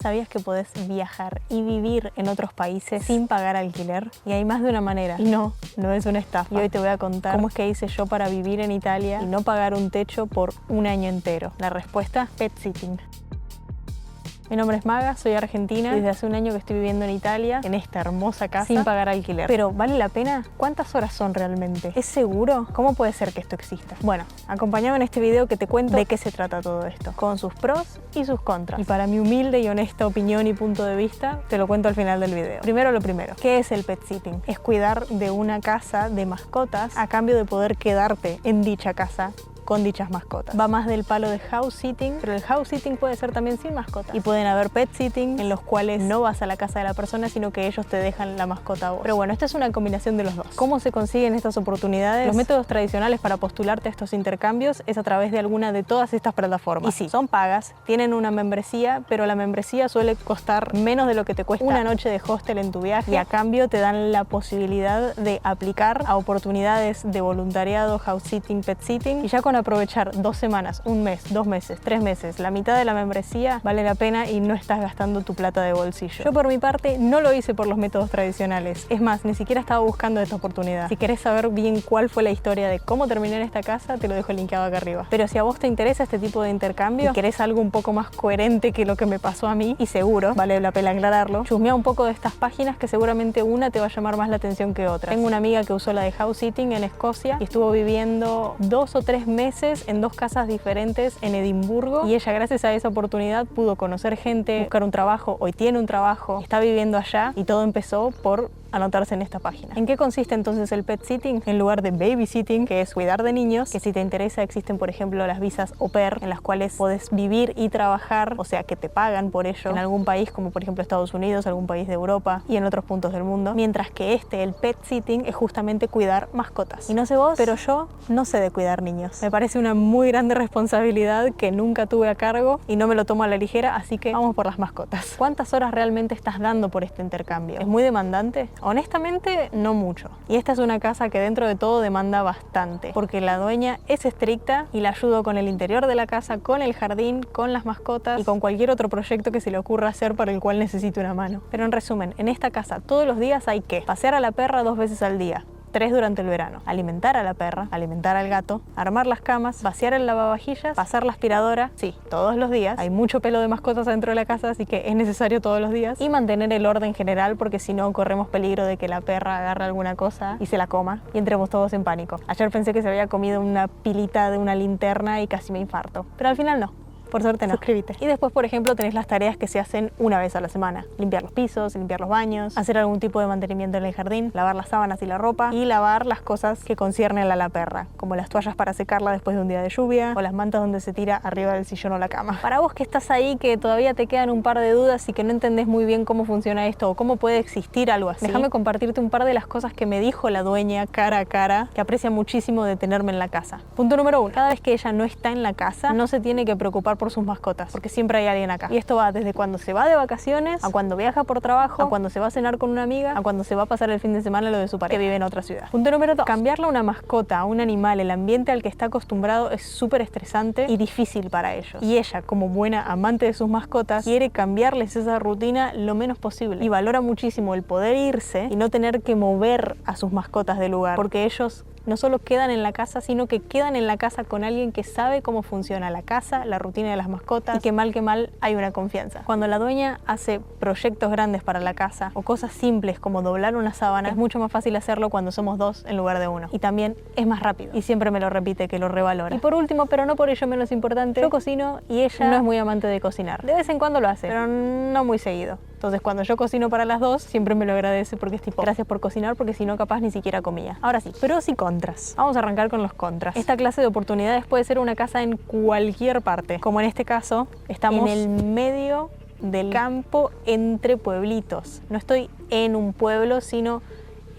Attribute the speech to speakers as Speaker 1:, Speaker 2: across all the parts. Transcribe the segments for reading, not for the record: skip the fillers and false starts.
Speaker 1: ¿Sabías que podés viajar y vivir en otros países sin pagar alquiler? Y hay más de una manera. Y no es una estafa. Y hoy te voy a contar cómo es que hice yo para vivir en Italia y no pagar un techo por un año entero. La respuesta, pet sitting. Mi nombre es Maga, soy argentina. Desde hace un año que estoy viviendo en Italia, en esta hermosa casa, sin pagar alquiler. Pero, ¿vale la pena? ¿Cuántas horas son realmente? ¿Es seguro? ¿Cómo puede ser que esto exista? Bueno, acompáñame en este video que te cuento de qué se trata todo esto, con sus pros y sus contras. Y para mi humilde y honesta opinión y punto de vista, te lo cuento al final del video. Primero lo primero, ¿qué es el pet sitting? Es cuidar de una casa de mascotas a cambio de poder quedarte en dicha casa con dichas mascotas. Va más del palo de house sitting, pero el house sitting puede ser también sin mascotas. Y pueden haber pet sitting en los cuales no vas a la casa de la persona, sino que ellos te dejan la mascota a vos. Pero bueno, esta es una combinación de los dos. ¿Cómo se consiguen estas oportunidades? Los métodos tradicionales para postularte a estos intercambios es a través de alguna de todas estas plataformas. Y sí, son pagas, tienen una membresía, pero la membresía suele costar menos de lo que te cuesta una noche de hostel en tu viaje, y a cambio te dan la posibilidad de aplicar a oportunidades de voluntariado, house sitting, pet sitting, y ya con aprovechar 2 semanas, 1 mes, 2 meses, 3 meses, la mitad de la membresía, vale la pena y no estás gastando tu plata de bolsillo. Yo por mi parte no lo hice por los métodos tradicionales. Es más, ni siquiera estaba buscando esta oportunidad. Si querés saber bien cuál fue la historia de cómo terminé en esta casa, te lo dejo linkeado acá arriba. Pero si a vos te interesa este tipo de intercambio y querés algo un poco más coherente que lo que me pasó a mí, y seguro, vale la pena aclararlo, chusmea un poco de estas páginas que seguramente una te va a llamar más la atención que otra. Tengo una amiga que usó la de house sitting en Escocia y estuvo viviendo 2 o 3 meses en 2 casas diferentes en Edimburgo, y ella gracias a esa oportunidad pudo conocer gente, buscar un trabajo, hoy tiene un trabajo, está viviendo allá, y todo empezó por anotarse en esta página. ¿En qué consiste entonces el pet sitting? En lugar de babysitting, que es cuidar de niños, que si te interesa existen por ejemplo las visas au pair, en las cuales podés vivir y trabajar, o sea que te pagan por ello, en algún país como por ejemplo Estados Unidos, algún país de Europa y en otros puntos del mundo. Mientras que el pet sitting, es justamente cuidar mascotas. Y no sé vos, pero yo no sé de cuidar niños. Me parece una muy grande responsabilidad que nunca tuve a cargo y no me lo tomo a la ligera, así que vamos por las mascotas. ¿Cuántas horas realmente estás dando por este intercambio? ¿Es muy demandante? Honestamente, no mucho. Y esta es una casa que dentro de todo demanda bastante, porque la dueña es estricta y la ayudo con el interior de la casa, con el jardín, con las mascotas y con cualquier otro proyecto que se le ocurra hacer para el cual necesite una mano. Pero en resumen, en esta casa todos los días hay que pasear a la perra 2 veces al día, 3 durante el verano, alimentar a la perra, alimentar al gato, armar las camas, vaciar el lavavajillas, pasar la aspiradora, sí, todos los días. Hay mucho pelo de mascotas dentro de la casa, así que es necesario todos los días. Y mantener el orden general, porque si no corremos peligro de que la perra agarre alguna cosa y se la coma y entremos todos en pánico. Ayer pensé que se había comido una pilita de una linterna y casi me infarto, pero al final no. Por suerte no. Suscríbete. Y después, por ejemplo, tenés las tareas que se hacen una vez a la semana. Limpiar los pisos, limpiar los baños, hacer algún tipo de mantenimiento en el jardín, lavar las sábanas y la ropa, y lavar las cosas que conciernen a la perra, como las toallas para secarla después de un día de lluvia, o las mantas donde se tira arriba del sillón o la cama. Para vos que estás ahí, que todavía te quedan un par de dudas y que no entendés muy bien cómo funciona esto o cómo puede existir algo así, déjame compartirte un par de las cosas que me dijo la dueña cara a cara, que aprecia muchísimo de tenerme en la casa. Punto número 1. Cada vez que ella no está en la casa, no se tiene que preocupar por sus mascotas, porque siempre hay alguien acá. Y esto va desde cuando se va de vacaciones, a cuando viaja por trabajo, a cuando se va a cenar con una amiga, a cuando se va a pasar el fin de semana lo de su pareja, que vive en otra ciudad. Punto número 2. Cambiarle a una mascota, a un animal, el ambiente al que está acostumbrado es súper estresante y difícil para ellos. Y ella, como buena amante de sus mascotas, quiere cambiarles esa rutina lo menos posible. Y valora muchísimo el poder irse y no tener que mover a sus mascotas del lugar, porque ellos no solo quedan en la casa, sino que quedan en la casa con alguien que sabe cómo funciona la casa, la rutina de las mascotas, y que mal hay una confianza. Cuando la dueña hace proyectos grandes para la casa o cosas simples como doblar una sábana, es mucho más fácil hacerlo cuando somos 2 en lugar de 1. Y también es más rápido. Y siempre me lo repite, que lo revalora. Y por último, pero no por ello menos importante, yo cocino y ella no es muy amante de cocinar. De vez en cuando lo hace, pero no muy seguido. Entonces cuando yo cocino para las 2, siempre me lo agradece, porque es tipo, gracias por cocinar, porque si no capaz ni siquiera comía. Ahora sí, pros y contras. Vamos a arrancar con los contras. Esta clase de oportunidades puede ser una casa en cualquier parte. Como en este caso, estamos en el medio del campo entre pueblitos. No estoy en un pueblo, sino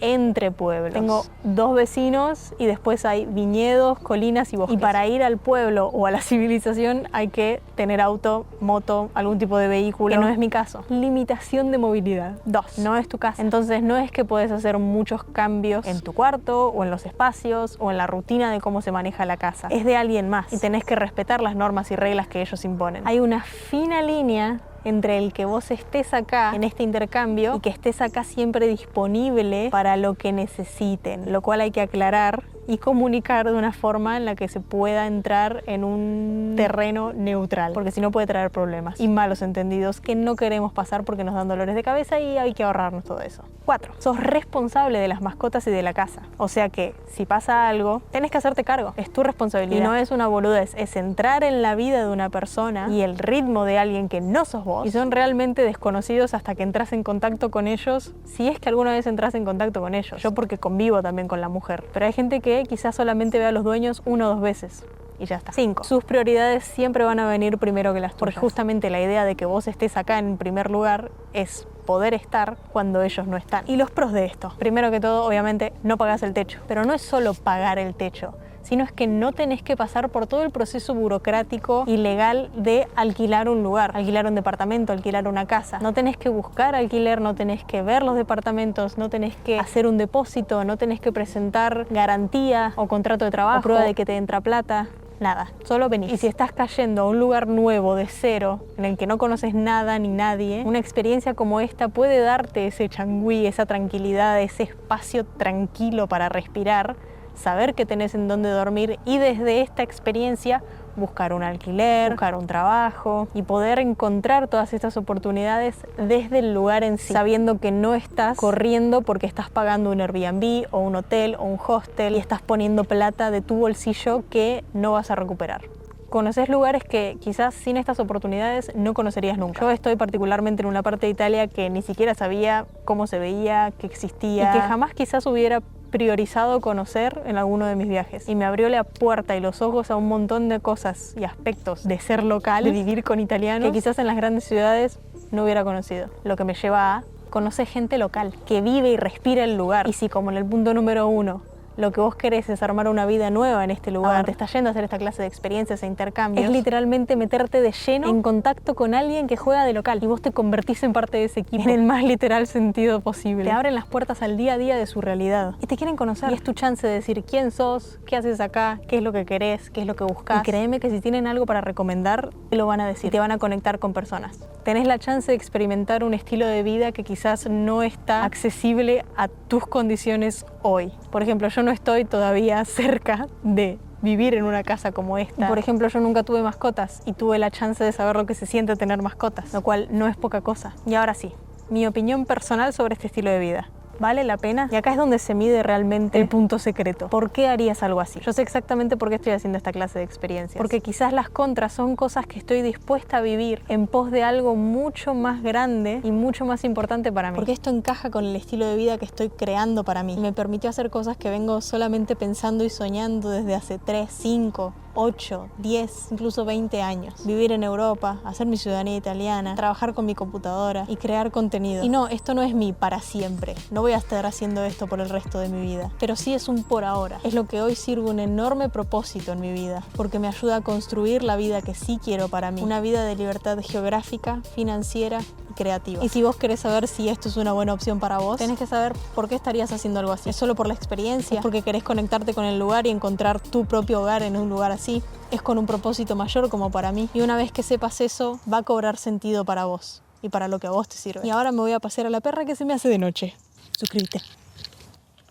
Speaker 1: entre pueblos. Tengo 2 vecinos y después hay viñedos, colinas y bosques. Y para ir al pueblo o a la civilización hay que tener auto, moto, algún tipo de vehículo, que no es mi caso. Limitación de movilidad. 2. No es tu casa. Entonces no es que puedes hacer muchos cambios en tu cuarto o en los espacios o en la rutina de cómo se maneja la casa. Es de alguien más y tenés que respetar las normas y reglas que ellos imponen. Hay una fina línea entre el que vos estés acá en este intercambio y que estés acá siempre disponible para lo que necesiten, lo cual hay que aclarar y comunicar de una forma en la que se pueda entrar en un terreno neutral, porque si no puede traer problemas y malos entendidos que no queremos pasar porque nos dan dolores de cabeza y hay que ahorrarnos todo eso. 4. Sos responsable de las mascotas y de la casa, o sea que si pasa algo, tenés que hacerte cargo, es tu responsabilidad y no es una boludez, es entrar en la vida de una persona y el ritmo de alguien que no sos vos y son realmente desconocidos hasta que entras en contacto con ellos, si es que alguna vez entras en contacto con ellos. Yo porque convivo también con la mujer, pero hay gente que quizás solamente ve a los dueños 1 o 2 veces y ya está. 5. Sus prioridades siempre van a venir primero que las tuyas, porque justamente la idea de que vos estés acá en primer lugar es poder estar cuando ellos no están. Y los pros de esto, primero que todo, obviamente no pagás el techo, pero no es solo pagar el techo, sino es que no tenés que pasar por todo el proceso burocrático y legal de alquilar un lugar, alquilar un departamento, alquilar una casa. No tenés que buscar alquiler, no tenés que ver los departamentos, no tenés que hacer un depósito, no tenés que presentar garantía o contrato de trabajo, o prueba de que te entra plata. Nada, solo venís. Y si estás cayendo a un lugar nuevo, de cero, en el que no conoces nada ni nadie, una experiencia como esta puede darte ese changüí, esa tranquilidad, ese espacio tranquilo para respirar, saber que tenés en dónde dormir y desde esta experiencia buscar un alquiler, buscar un trabajo y poder encontrar todas estas oportunidades desde el lugar en sí, sabiendo que no estás corriendo porque estás pagando un Airbnb o un hotel o un hostel y estás poniendo plata de tu bolsillo que no vas a recuperar. Conoces lugares que quizás sin estas oportunidades no conocerías nunca. Yo estoy particularmente en una parte de Italia que ni siquiera sabía cómo se veía, que existía y que jamás quizás hubiera priorizado conocer en alguno de mis viajes. Y me abrió la puerta y los ojos a un montón de cosas y aspectos de ser local, de vivir con italianos, que quizás en las grandes ciudades no hubiera conocido. Lo que me lleva a conocer gente local, que vive y respira el lugar. Y si como en el punto número 1, lo que vos querés es armar una vida nueva en este lugar, te estás yendo a hacer esta clase de experiencias e intercambios, es literalmente meterte de lleno en contacto con alguien que juega de local y vos te convertís en parte de ese equipo en el más literal sentido posible. Te abren las puertas al día a día de su realidad y te quieren conocer y es tu chance de decir quién sos, qué haces acá, qué es lo que querés, qué es lo que buscás. Y créeme que si tienen algo para recomendar, te lo van a decir y te van a conectar con personas. Tenés la chance de experimentar un estilo de vida que quizás no está accesible a tus condiciones hoy. Por ejemplo, yo no estoy todavía cerca de vivir en una casa como esta. Por ejemplo, yo nunca tuve mascotas y tuve la chance de saber lo que se siente tener mascotas, lo cual no es poca cosa. Y ahora sí, mi opinión personal sobre este estilo de vida. ¿Vale la pena? Y acá es donde se mide realmente el punto secreto. ¿Por qué harías algo así? Yo sé exactamente por qué estoy haciendo esta clase de experiencias. Porque quizás las contras son cosas que estoy dispuesta a vivir en pos de algo mucho más grande y mucho más importante para mí. Porque esto encaja con el estilo de vida que estoy creando para mí. Y me permitió hacer cosas que vengo solamente pensando y soñando desde hace 3, 5, 8, 10, incluso 20 años. Vivir en Europa, hacer mi ciudadanía italiana, trabajar con mi computadora y crear contenido. Y no, esto no es mi para siempre. No voy a estar haciendo esto por el resto de mi vida. Pero sí es un por ahora. Es lo que hoy sirve un enorme propósito en mi vida. Porque me ayuda a construir la vida que sí quiero para mí. Una vida de libertad geográfica, financiera y creativa. Y si vos querés saber si esto es una buena opción para vos, tenés que saber por qué estarías haciendo algo así. ¿Es solo por la experiencia? ¿Es porque querés conectarte con el lugar y encontrar tu propio hogar en un lugar así? ¿Es con un propósito mayor como para mí? Y una vez que sepas eso, va a cobrar sentido para vos y para lo que a vos te sirve. Y ahora me voy a pasear a la perra que se me hace de noche. Suscríbete.